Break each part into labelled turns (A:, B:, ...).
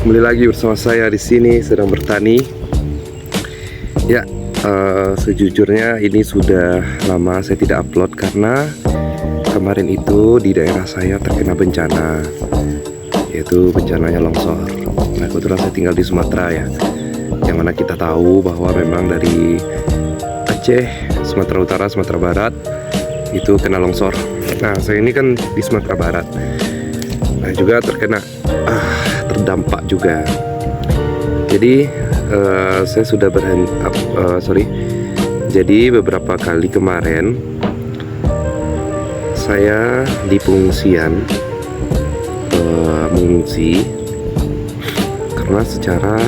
A: Kembali lagi bersama saya di sini sedang bertani. Ya, sejujurnya ini sudah lama saya tidak upload karena kemarin itu di daerah saya terkena bencana, yaitu bencananya longsor. Nah, kebetulan saya tinggal di Sumatera ya, yang mana kita tahu bahwa memang dari Aceh, Sumatera Utara, Sumatera Barat itu kena longsor. Nah, saya ini kan di Sumatera Barat. Nah, juga terkena terdampak juga. Jadi saya sudah jadi beberapa kali kemarin saya di pengungsian mengungsi karena secara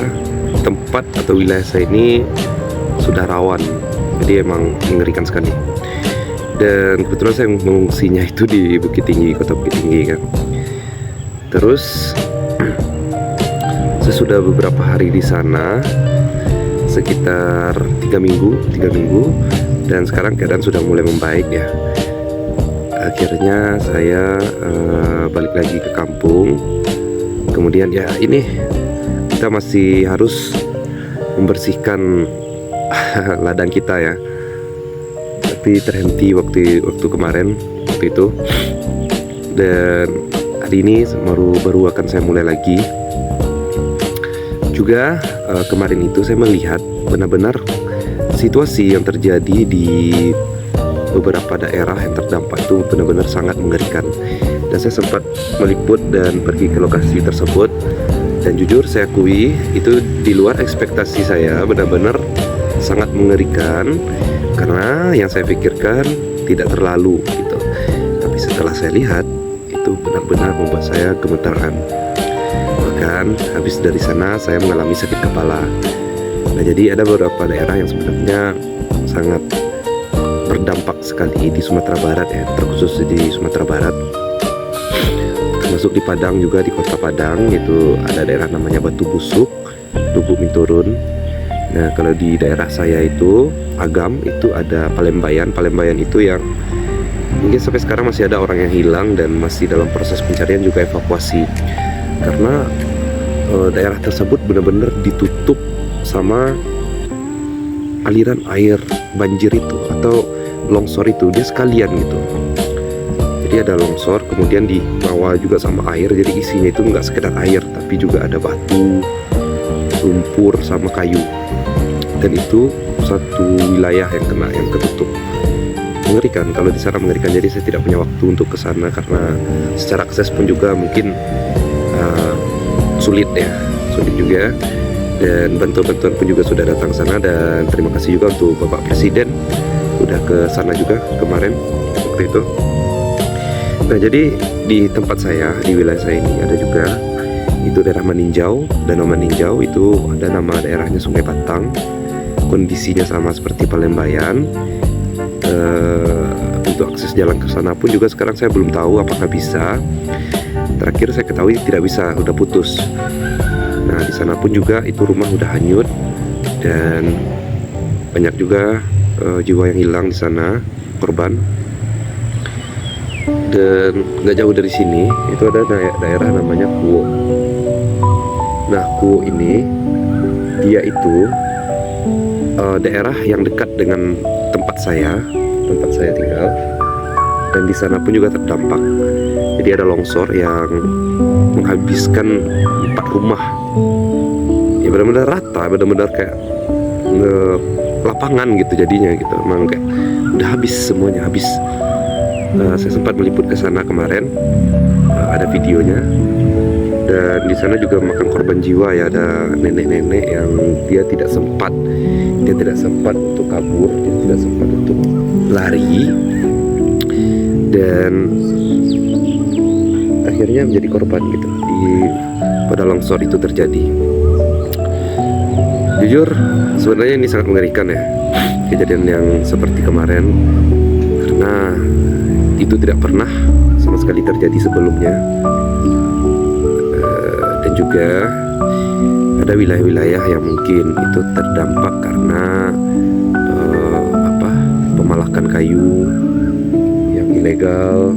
A: tempat atau wilayah saya ini sudah rawan, jadi emang mengerikan sekali. Dan kebetulan saya mengungsinya itu di Bukit Tinggi, kota Bukit Tinggi kan. Terus saya sudah beberapa hari di sana, sekitar 3 minggu, dan sekarang keadaan sudah mulai membaik ya. Akhirnya saya balik lagi ke kampung. Kemudian ya ini kita masih harus membersihkan ladang kita ya. Tapi terhenti waktu kemarin waktu itu. Dan hari ini baru akan saya mulai lagi. Juga kemarin itu saya melihat benar-benar situasi yang terjadi di beberapa daerah yang terdampak itu benar-benar sangat mengerikan. Dan saya sempat meliput dan pergi ke lokasi tersebut. Dan jujur saya akui itu di luar ekspektasi saya, benar-benar sangat mengerikan. Karena yang saya pikirkan tidak terlalu gitu. Tapi setelah saya lihat, itu benar-benar membuat saya gemetaran. Bahkan habis dari sana saya mengalami sakit kepala. Nah, jadi ada beberapa daerah yang sebenarnya sangat berdampak sekali di Sumatera Barat ya, terkhusus di Sumatera Barat. Termasuk di Padang juga, di kota Padang itu ada daerah namanya Batu Busuk, Lubuk Minturun. Nah, kalau di daerah saya itu Agam, itu ada Palembayan. Palembayan itu yang mungkin sampai sekarang masih ada orang yang hilang dan masih dalam proses pencarian juga evakuasi. Karena daerah tersebut benar-benar ditutup sama aliran air banjir itu atau longsor itu, dia sekalian gitu. Jadi ada longsor kemudian dibawa juga sama air, jadi isinya itu nggak sekedar air tapi juga ada batu, lumpur sama kayu. Dan itu satu wilayah yang kena, yang ketutup. Mengerikan, kalau di sana mengerikan. Jadi saya tidak punya waktu untuk ke sana karena secara akses pun juga mungkin sulit juga. Dan bantuan-bantuan pun juga sudah datang sana, dan terima kasih juga untuk Bapak Presiden udah ke sana juga kemarin waktu itu. Nah, jadi di tempat saya, di wilayah saya ini ada juga itu daerah Maninjau. Danau Maninjau itu ada nama daerahnya Sungai Batang. Kondisinya sama seperti Palembayan. Untuk akses jalan ke sana pun juga sekarang saya belum tahu apakah bisa. Terakhir saya ketahui tidak bisa, udah putus. Nah, di sana pun juga itu rumah udah hanyut dan banyak juga jiwa yang hilang di sana, korban. Dan nggak jauh dari sini itu ada daerah namanya Kuo. Nah, Kuo ini dia itu daerah yang dekat dengan tempat saya tinggal, dan di sana pun juga terdampak. Jadi ada longsor yang menghabiskan 4 rumah. Ya benar-benar rata, benar-benar kayak lapangan gitu jadinya gitu. Emang kayak udah habis semuanya, habis. Saya sempat meliput ke sana kemarin, ada videonya. Dan di sana juga makan korban jiwa ya, ada nenek-nenek yang dia tidak sempat untuk kabur, dia tidak sempat untuk lari, dan akhirnya menjadi korban gitu pada longsor itu terjadi. Jujur sebenarnya ini sangat mengerikan ya, kejadian yang seperti kemarin, karena itu tidak pernah sama sekali terjadi sebelumnya. Dan juga ada wilayah-wilayah yang mungkin itu terdampak karena pemalakan kayu yang ilegal.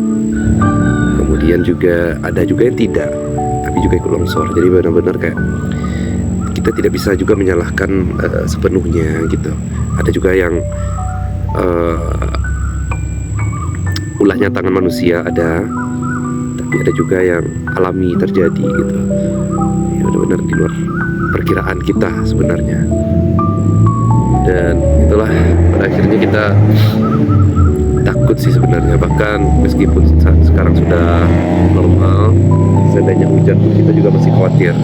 A: Kemudian juga ada juga yang tidak, tapi tapi juga ikut longsor. Jadi benar-benar kayak kita tidak bisa juga menyalahkan sepenuhnya gitu. Ada juga yang ulahnya tangan manusia ada, tapi ada juga yang alami terjadi gitu. Ya benar-benar di luar perkiraan kita sebenarnya. Dan itulah pada akhirnya kita takut sih sebenarnya, bahkan meskipun sekarang sudah normal, seandainya hujan pun kita juga masih khawatir,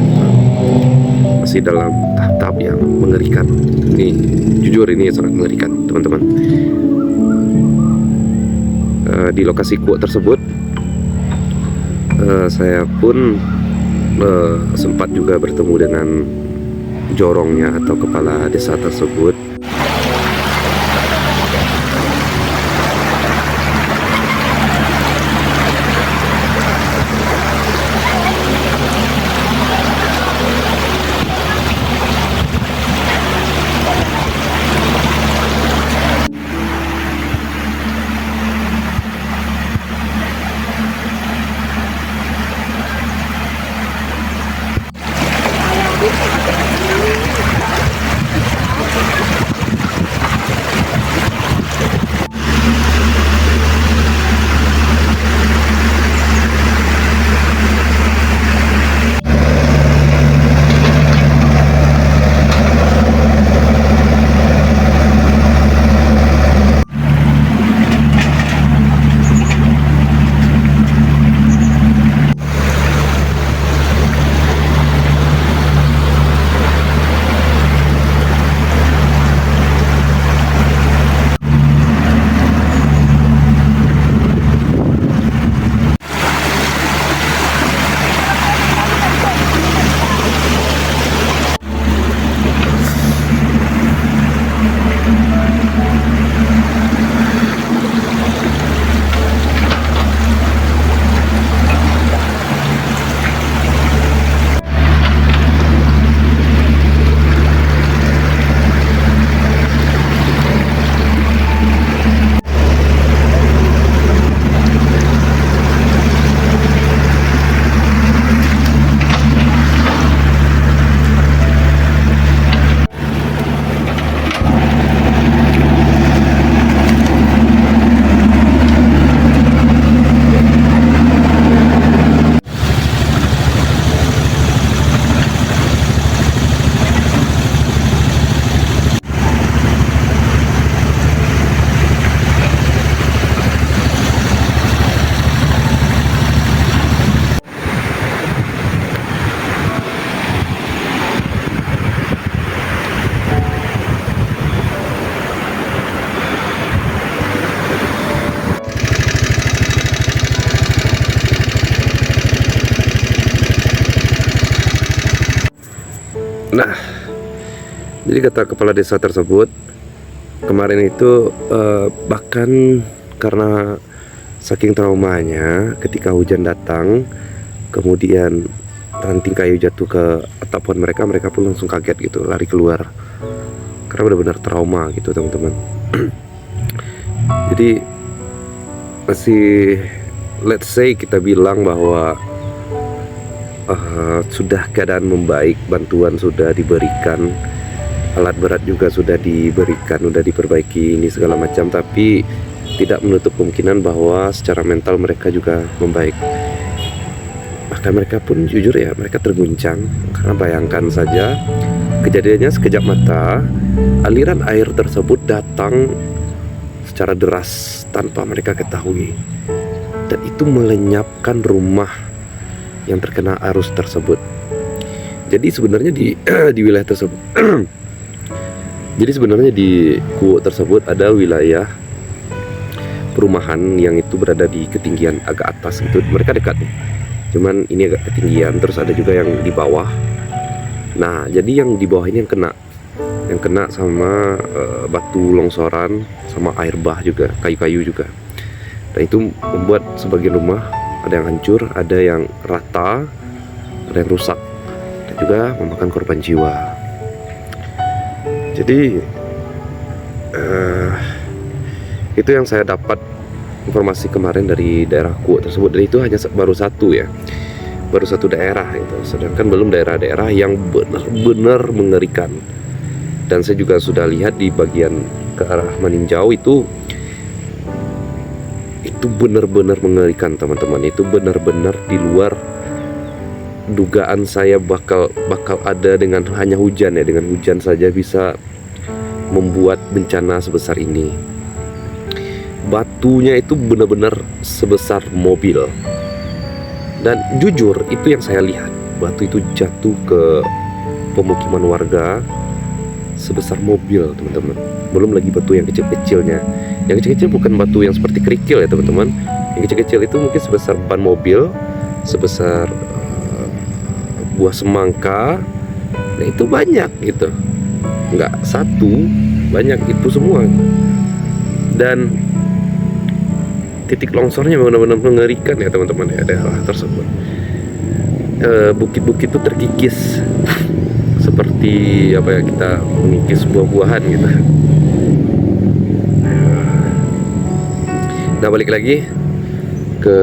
A: masih dalam tahap-tahap yang mengerikan. Ini jujur ini sangat mengerikan teman-teman. Di lokasi kuat tersebut saya pun sempat juga bertemu dengan jorongnya atau kepala desa tersebut. Nah, jadi kata kepala desa tersebut, kemarin itu bahkan karena saking traumanya ketika hujan datang, kemudian ranting kayu jatuh ke atap pohon mereka, mereka pun langsung kaget gitu, lari keluar. Karena benar-benar trauma gitu teman-teman. Jadi masih let's say kita bilang bahwa sudah keadaan membaik, bantuan sudah diberikan, alat berat juga sudah diberikan, sudah diperbaiki ini segala macam, tapi tidak menutup kemungkinan bahwa secara mental mereka juga membaik. Bahkan mereka pun jujur ya, mereka terguncang karena bayangkan saja kejadiannya sekejap mata, aliran air tersebut datang secara deras tanpa mereka ketahui, dan itu melenyapkan rumah yang terkena arus tersebut. Jadi sebenarnya di wilayah tersebut jadi sebenarnya di Kuok tersebut ada wilayah perumahan yang itu berada di ketinggian agak atas gitu. Mereka dekat nih, cuman ini agak ketinggian. Terus ada juga yang di bawah. Nah, jadi yang di bawah ini yang kena sama batu longsoran, sama air bah juga, kayu-kayu juga. Dan itu membuat sebagian rumah ada yang hancur, ada yang rata, ada yang rusak, dan juga memakan korban jiwa. Jadi itu yang saya dapat informasi kemarin dari daerah Kuok tersebut, dan itu hanya baru satu ya. baru satu daerah itu, sedangkan belum daerah-daerah yang benar-benar mengerikan. Dan saya juga sudah lihat di bagian ke arah Maninjau itu benar-benar mengerikan teman-teman. Itu benar-benar di luar dugaan saya bakal ada dengan hanya hujan ya. Dengan hujan saja bisa membuat bencana sebesar ini. Batunya itu benar-benar sebesar mobil. Dan jujur itu yang saya lihat, batu itu jatuh ke pemukiman warga sebesar mobil teman-teman. Belum lagi batu yang kecil-kecilnya. Yang kecil-kecil bukan batu yang seperti kerikil ya teman-teman. Yang kecil-kecil itu mungkin sebesar ban mobil, sebesar buah semangka. Nah itu banyak gitu, nggak satu, banyak itu semua. Dan titik longsornya benar-benar mengerikan ya teman-teman ya, daerah tersebut. Bukit-bukit itu terkikis seperti apa ya, kita mengikis buah-buahan gitu. Nah balik lagi ke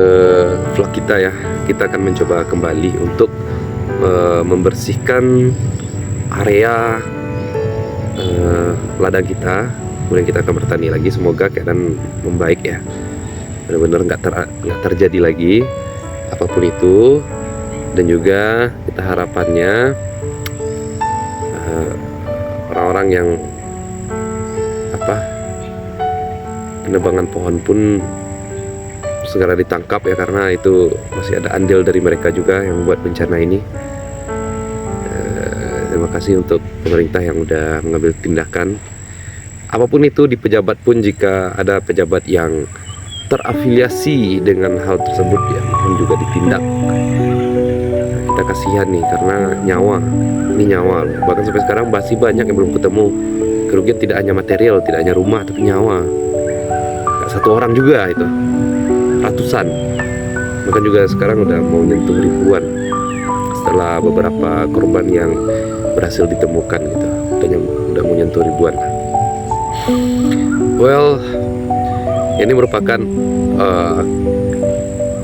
A: vlog kita ya, kita akan mencoba kembali untuk membersihkan area ladang kita. Kemudian kita akan bertani lagi, semoga keadaan membaik ya, benar-benar nggak terjadi lagi apapun itu. Dan juga kita harapannya orang-orang yang penebangan pohon pun segera ditangkap ya, karena itu masih ada andil dari mereka juga yang membuat bencana ini. Terima kasih untuk pemerintah yang udah mengambil tindakan apapun itu di pejabat pun. Jika ada pejabat yang terafiliasi dengan hal tersebut ya mohon juga ditindak. Kita kasihan nih, karena ini nyawa. Bahkan sampai sekarang masih banyak yang belum ketemu. Kerugian tidak hanya material, tidak hanya rumah, tapi nyawa. Gak satu orang juga itu, ratusan. Bahkan juga sekarang udah mau nyentuh ribuan setelah beberapa korban yang berhasil ditemukan gitu. Udah mau nyentuh ribuan. Well, ini merupakan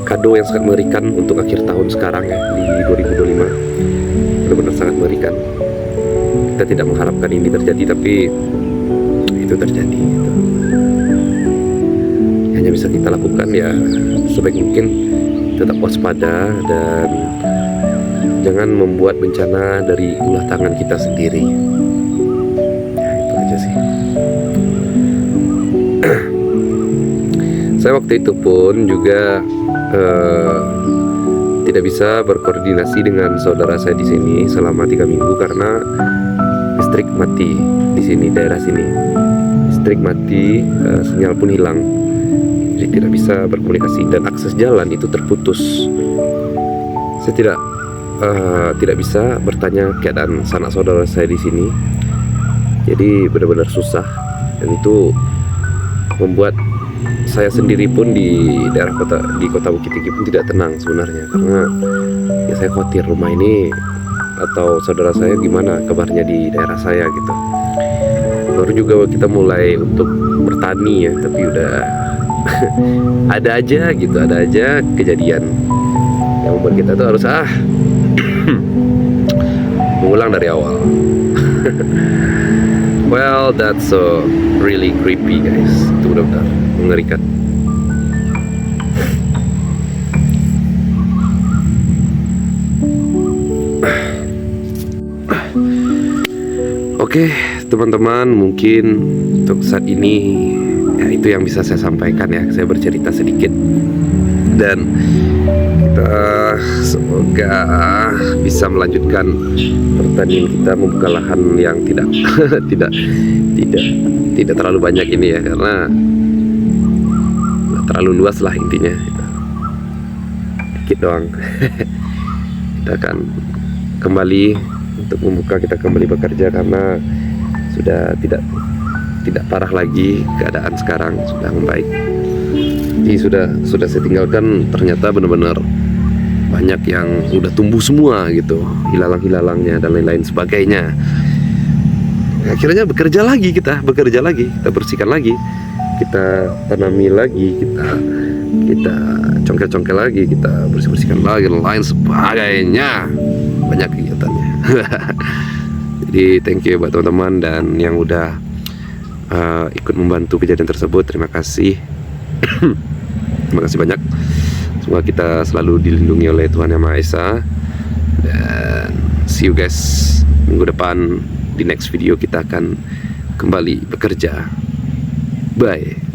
A: kado yang sangat mengerikan untuk akhir tahun sekarang ya, di 2025. Benar-benar sangat mengerikan. Kita tidak mengharapkan ini terjadi, tapi itu terjadi gitu. Hanya bisa kita lakukan ya sebaik mungkin tetap waspada dan jangan membuat bencana dari ulah tangan kita sendiri. Ya itu aja sih. Saya waktu itu pun juga tidak bisa berkoordinasi dengan saudara saya di sini selama 3 minggu karena listrik mati di sini, daerah sini. Listrik mati, sinyal pun hilang, jadi tidak bisa berkomunikasi dan akses jalan itu terputus. Saya tidak bisa bertanya keadaan sanak saudara saya di sini, jadi benar-benar susah. Dan itu membuat saya sendiri pun di kota Bukit Tinggi pun tidak tenang sebenarnya, karena ya saya khawatir rumah ini atau saudara saya gimana kabarnya di daerah saya gitu. Baru juga kita mulai untuk bertani ya, tapi udah ada aja kejadian yang membuat kita tuh harus mengulang dari awal. Well, that's so really creepy guys. Itu benar-benar mengerikan. Oke, teman-teman, mungkin untuk saat ini ya itu yang bisa saya sampaikan ya. Saya bercerita sedikit dan kita semoga bisa melanjutkan pertanian kita, membuka lahan yang tidak terlalu banyak ini ya, karena terlalu luas lah intinya, dikit doang. Kita akan kembali untuk membuka, kita kembali bekerja karena sudah tidak parah lagi keadaan sekarang, sudah membaik. Jadi sudah saya tinggalkan, ternyata benar-benar banyak yang udah tumbuh semua gitu, hilalang-hilalangnya dan lain-lain sebagainya. Akhirnya bekerja lagi, kita bersihkan lagi, kita tanami lagi, kita kita congkel-congkel lagi, kita bersih-bersihkan lagi, dan lain sebagainya. Banyak kegiatannya. Jadi thank you buat teman-teman dan yang udah ikut membantu kejadian tersebut. Terima kasih. Terima kasih banyak. Semoga kita selalu dilindungi oleh Tuhan Yang Maha Esa. Dan see you guys minggu depan. Di next video kita akan kembali bekerja. Bye.